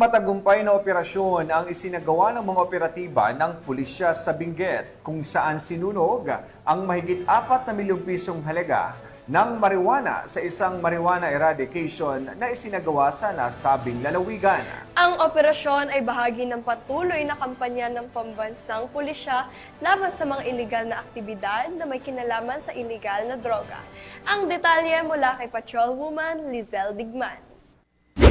matagumpay na operasyon ang isinagawa ng mga operatiba ng pulisya sa Benguet kung saan sinunog ang mahigit 4 na milyong pisong halaga ng marijuana sa isang marijuana eradication na isinagawa sa nasabing lalawigan. Ang operasyon ay bahagi ng patuloy na kampanya ng pambansang pulisya laban sa mga iligal na aktibidad na may kinalaman sa iligal na droga. Ang detalye mula kay Patrolwoman Lizelle Digman.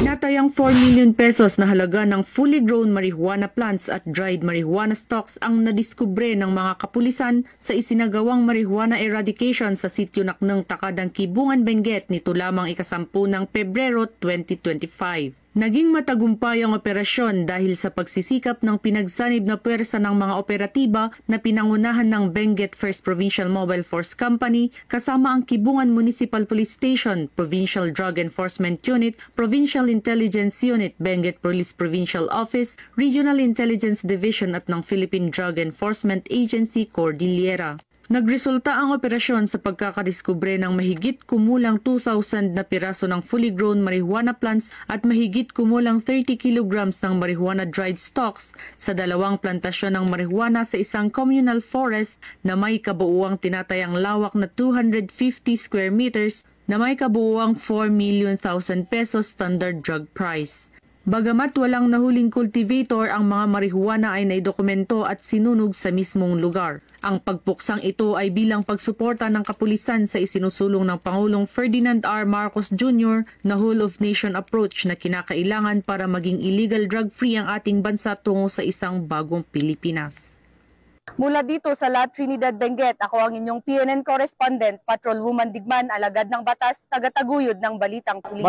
Tinatayang 4 million pesos na halaga ng fully grown marijuana plants at dried marijuana stalks ang nadiskubre ng mga kapulisan sa isinagawang marijuana eradication sa sitio Naknang Takadang Kibungan, Benguet nito lamang ika-10 ng Pebrero 2025. Naging matagumpay ang operasyon dahil sa pagsisikap ng pinagsanib na puwersa ng mga operatiba na pinangunahan ng Benguet First Provincial Mobile Force Company kasama ang Kibungan Municipal Police Station, Provincial Drug Enforcement Unit, Provincial Intelligence Unit, Benguet Police Provincial Office, Regional Intelligence Division at ng Philippine Drug Enforcement Agency, Cordillera. Nagresulta ang operasyon sa pagkakadiskubre ng mahigit kumulang 2,000 na piraso ng fully grown marijuana plants at mahigit kumulang 30 kilograms ng marijuana dried stalks sa 2 plantasyon ng marijuana sa isang communal forest na may kabuuang tinatayang lawak na 250 square meters na may kabuuang 4 million pesos standard drug price. Bagamat walang nahuling cultivator, ang mga marijuana ay naidokumento at sinunog sa mismong lugar. Ang pagpuksang ito ay bilang pagsuporta ng kapulisan sa isinusulong ng Pangulong Ferdinand R. Marcos Jr. na whole-of-nation approach na kinakailangan para maging illegal drug-free ang ating bansa tungo sa isang bagong Pilipinas. Mula dito sa La Trinidad, Benguet, ako ang inyong PNN correspondent, Patrolwoman Digman, alagad ng batas, tagataguyod ng Balitang Pulis.